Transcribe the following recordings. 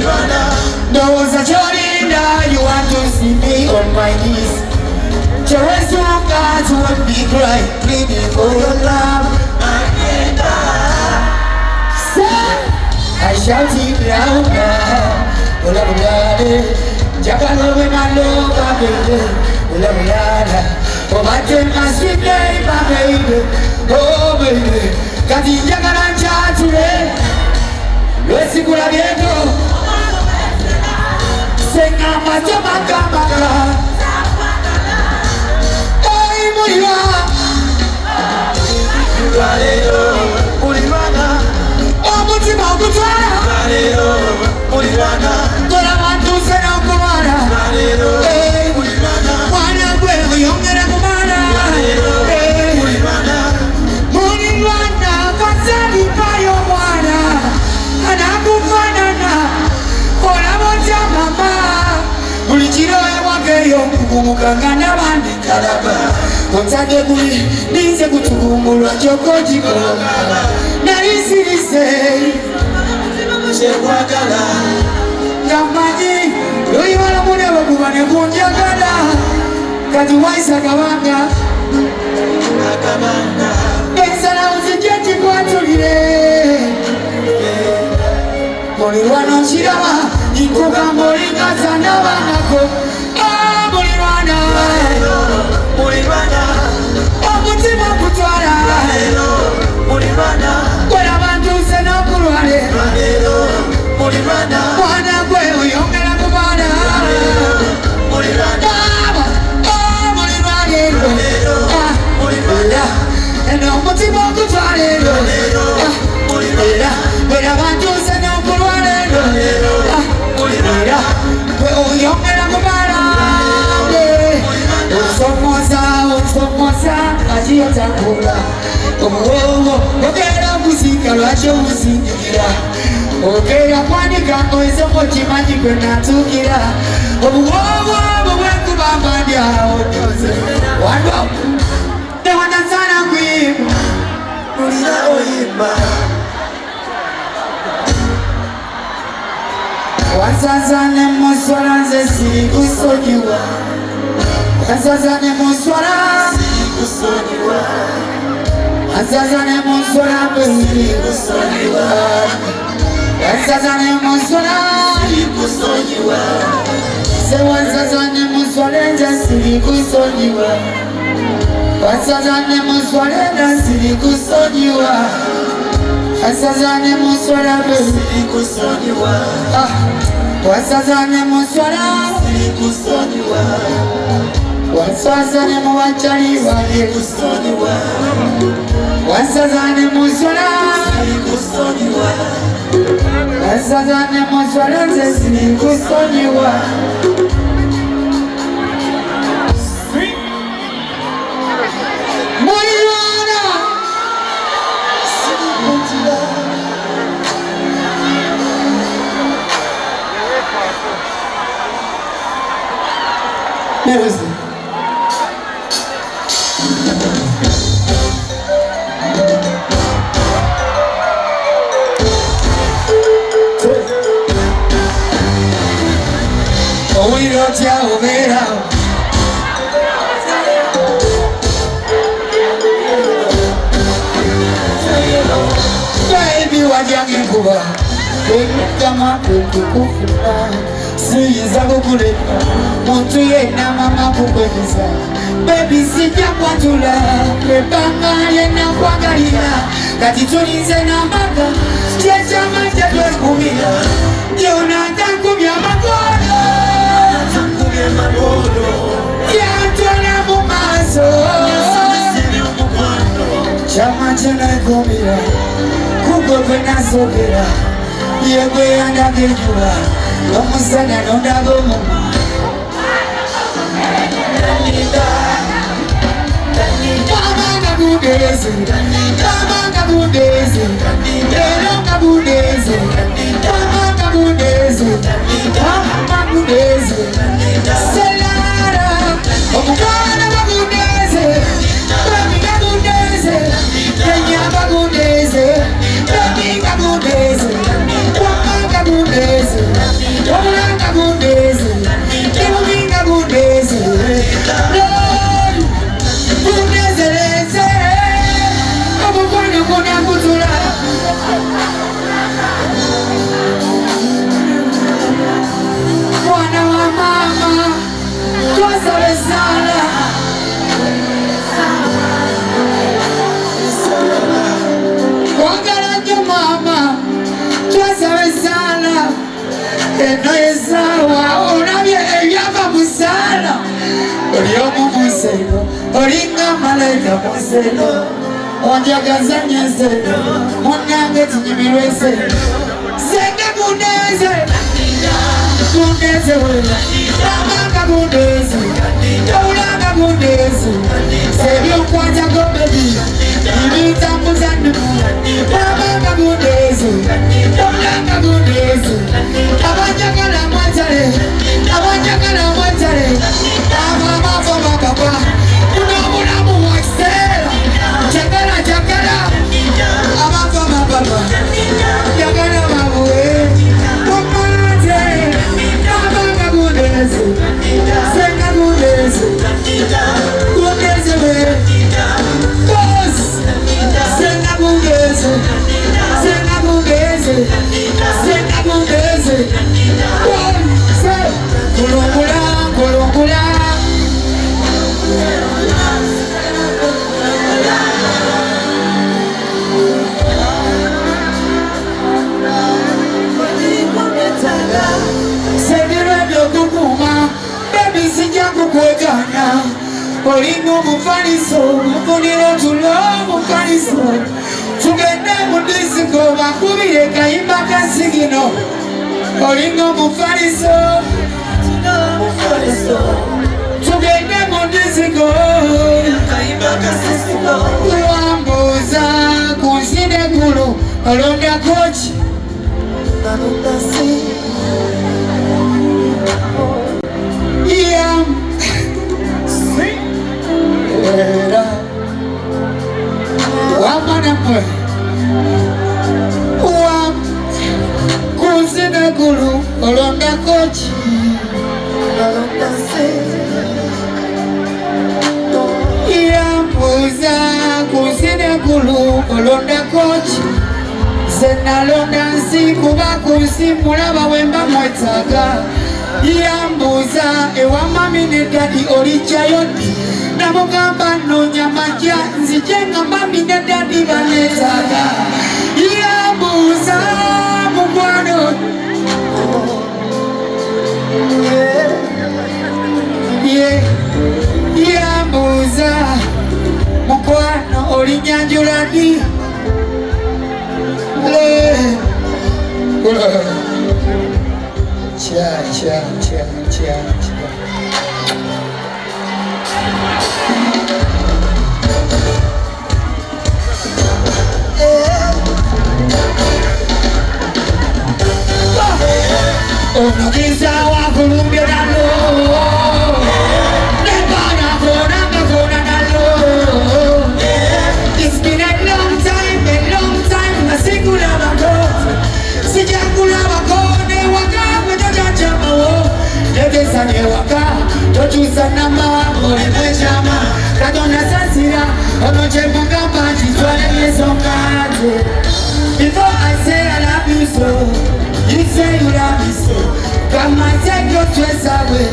Those are Jolinda, you want to see me on my knees. Just to God would be crying, pleading for your love. I shout it louder. Jacalo with my love, baby. Oh, my dear, my sweet baby. Oh, baby. Kati Jacaracha today. Let's see what I get. Sing out my Jamaica. Hey, Moria. Oh, Mutima, Mutima. Gora wantu sana kumara. Hey, wana kwewe yongera kumara. Hey, Mulimana kasali payo mwana. Anakufanana. Ola moja mama. Mulichiro wake yomukukangana bandi kalaba. Kontade buli nize kutukumulwa choko jiko. Na isirise. Shekwagala Ngamani Yoi wala mune wakubane kunjagala Kati waisa kabanga Ensana uzijeti kwa tulire Mulirwana nchirawa Ikuka mulika sana wanako Mulirwana Mutima kutwala Kwela bantu sena kulwale Mwana kwe uyongela kubana Mulirwana Eno mutima kutwale Kwela bantu sena kulwale Kwe uyongela kubana Usomoza Ajia takula Ogera musika lwacho usinjikira Ogera kwanika oizo mochimanyi kwe natukira Obuwowo bwekubambandya otoze Wando Newana sana kuimba Mulira oyimba Wasazane muswala nze sikusonyiwa Wasazane muswala sikusonyiwa Wasazane muswala sikusonyiwa Wasazane muswala sikusonyiwa Se wasazane muswala nze sikusonyiwa Wasazane muswala sikusonyiwa Wasazane muswala sikusonyiwa Wasazane muswala sikusonyiwa Wasazane muwachali sikusonyiwa Wasazane muswala sikusonyiwa Wasazane muswala sikusonyiwa Music. Oh, we don't tell me how. Baby, what you Kuba? Kama kukufuna Siyiza kukuleta Muntu yena mama kukweleza Baby sija kwa tula Kepanga yena kwa galila Kati tulize na maka Checha maja kwe kumila Yona tankubya makono Tankubya makono Yantona mumaso Chama chena kumila Kuko kwena sokera Yegwe yanda kejula Omusana nondago mama Kamanga budeze Kamanga budeze Kamanga budeze Kamanga budeze Kamanga eno esawa olabye ebyava musala oliomu museno olinga malayika museno onjagaza nyeseno munange tinyimirwe seno senga mundeze mundeze wela bamanga mundeze oulanga mundeze sebyokwanja gobebi ibitambuza ndimu bamanga mundeze oulanga mundeze abanjagala mwatale abanjagala mwatale abababababa unobulamu wakiseera jagala jagala abababababa jagala babuwe mukwate abanga mundeze senga mundeze mundeze we bos senga mundeze senga mundeze senga mundeze kulungula kulungula kukuma baby sija kukwegana olingo mufaniso mufuniro tulo mufaniso tugende mudisiko bakubire kayimba kasigino olingo mufaniso tugende mudisiko kayimba kasigino wambuza kunsinde kulu olonda kochi Kusine kulu olonda kochi Yambuza kusine kulu olonda kochi Senalonda nsi kuba kunsi mulaba wemba mwetaga Yambuza ewa mami ne dadi olijayoti Namugamba nonya maja nzijenga mami ne dadi banetaga Yambuza mugwano Yambuza mugwano olinyanjuladi Cha cha cha cha cha Ono giza wa Colombia dalo Nebana kona dalo It's been a long time Masikula bako Sijakula bako Ne waka Metoja chama wo Negesa ne waka Tochusa nama Mole mwechama Kadona sasira Ono chemunga machi Swale yesongate Before I say I love you so you say you love me so come and take your stress away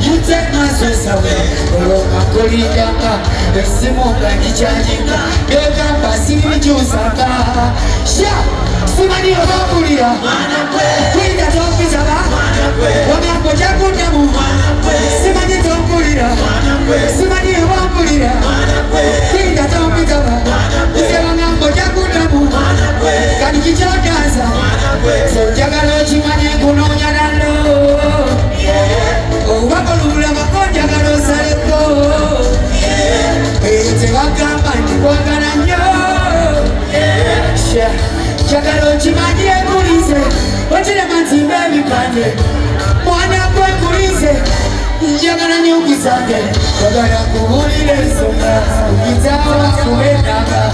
you take my stress away Oloma kolidanga esimunga nichajinga Bega basiri jusanga Sha simani obambulira Kwinda tompizaba Wagambo jakundamu Simani tompulira Simani obambulira Kwinda tompizaba Usewangambo jakundamu Kani kichodaza Jagalo chimanye kunonya dalo Wakolula makonja galo saleko Ete wakamba ndikwagana nyo Jagalo chimanye kulize Wachile mantimbe mikande Mwana kwe kulize Jagala nyukisake Wagala kuhulile songa Ukitawa kuwendaga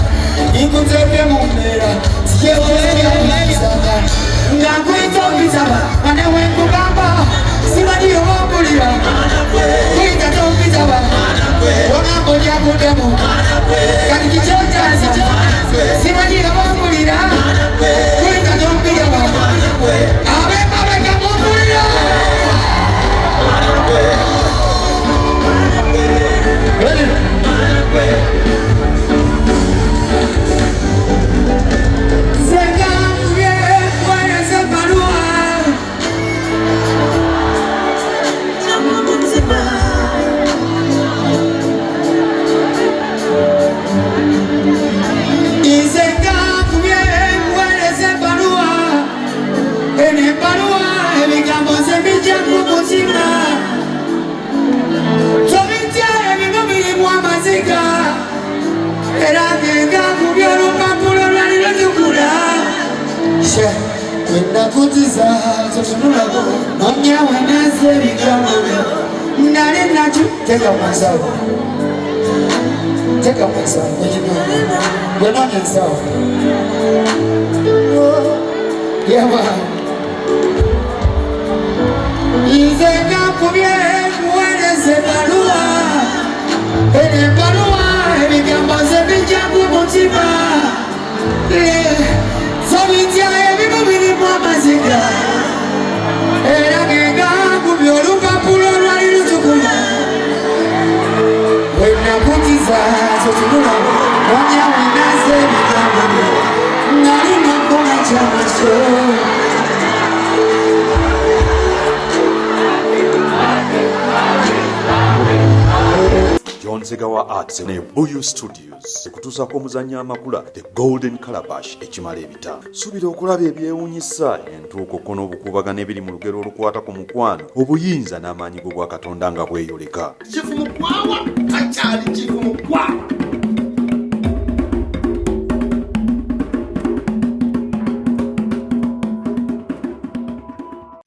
Ikutepe mumera Sikeweya kulisaka Ngakwito mpitaba Mane wengu gamba Simani yobambulira Kwita tompitaba Wangambo jakudemu Kani kichotaza Simani yobambulira Kwita tompitaba Abemba beka mumbulira Ready? When I go to Zatunulago, Monya when I say we come, Nari Naju, take up myself. Take up myself, we're not inside. Yeah, man. Is a Gapuye, when is a Balua? And a Balua, and a Gambas, and a Jabu Motiva. So we tell everybody Mama Zika. And I can go to your look up to come. When I put his eyes to the world, one year when I say we come, not enough for my child's show. John Zegawa Arts ne Buyu Studios ekutuusako omuzannyo amakula The Golden Calabash ekimala ebita. Suubira okulaba ebyewuunyisa entuuko n'obukuubagano ebiri mu lugero olukwata ku mukwano obuyinza n'amaanyi g'obwa Katonda nga bweyoleka. Chifu Mukwawa akyali Chifu Mukwawa.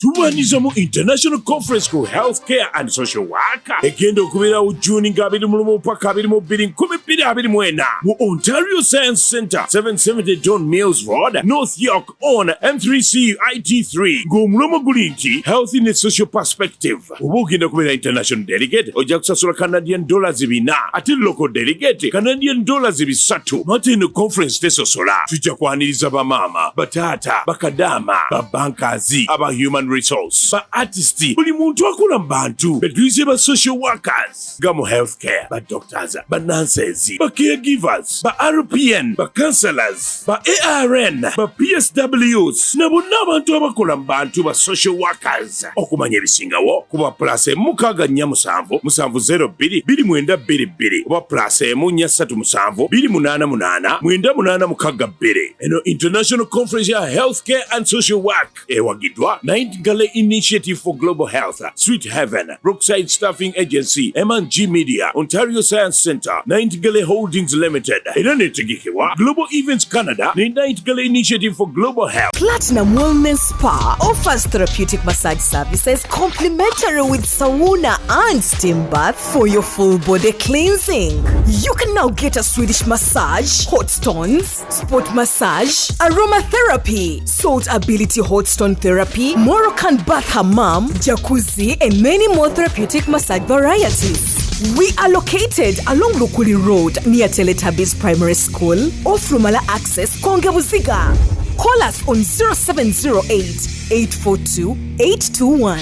Tuwanizamu International Conference ku Healthcare and Social Worker egenda okubeerawo June nga 21 paka 22 mu Ontario Science Centre 770 John Mills Road, North York on M3C IT3 ng'omulomo guli nti Health in a Social Perspective. Oba ogenda kubeera International Delegate ojja kusasula Canadian dollars 4 ate Local Delegate Canadian dollars 3. Mate eno conference tesosola. Tujja kwaniriza bamaama, bataata, bakadaama, babankazi, aba human resource, ba artisti, buli muntu akola mu bantu, betuyise ba social workers, nga mu healthcare, ba doctors, ba nurses, ba caregivers, ba RPN, ba counselors, ba ARN, ba PSWs, na bonna abantu abakola mu bantu ba social workers. Okumanya ebisingawo kuba plus 647 702 2922 oba plus 137 288 9862. Eno International Conference ya Healthcare and Social Work ewagidwa Nightingale Initiative for Global Health, Sweet Heaven, Brookside Staffing Agency, M&G Media, Ontario Science Centre, Nightingale Holdings Limited, era netegekebwa Global Events Canada ne Nightingale Initiative for Global Health. Platinum Wellness Spa offers therapeutic massage services complimentary with sauna and steam bath for your full body cleansing. You can now get a Swedish massage, hot stones, sport massage, aromatherapy, salt ability hot stone therapy, Moroccan bath hammam, jacuzzi, and many more therapeutic massage varieties. We are located along Lukuli Road near Teletubbies Primary School, off Rumala Access, Kongebuziga. Call us on 0708 842 821.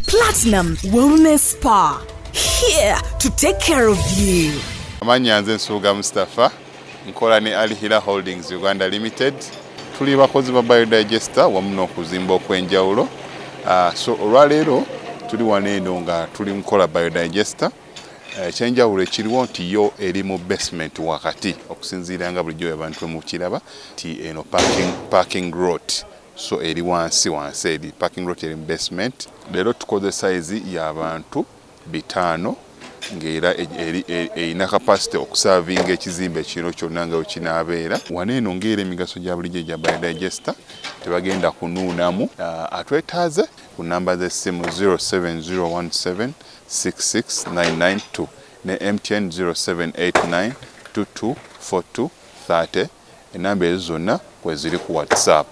Platinum Wellness Spa, here to take care of you. Amanya nze Nsuuga Mustafa, nkola ne Alihira Holdings Uganda Limited. Tuli bakozi ba biodigester wamu n'okuzimba okwenjawulo. So olwaleero tuli waneeno nga tuli nkola biodigester. Ekyenjawulo ekiriwo nti yo eri mu basement wakati okusinziira nga bulijjo abantu mu kiraba ti eno parking lot. So eri wansi eri parking lot eri mu basement. Leero tukoze size y'abantu 5 ng'era erina capacity okusavinga ekizimbe kino kyonna nga wekinaabeera. Waneeno ng'era emigaso gya bulijjo gya biodigester tebagenda kunuunamu. Atwetaaze ku namba z'essimu 07017669992 ne MTN 0789224230. Enamba ezo zonna kweziri ku WhatsApp.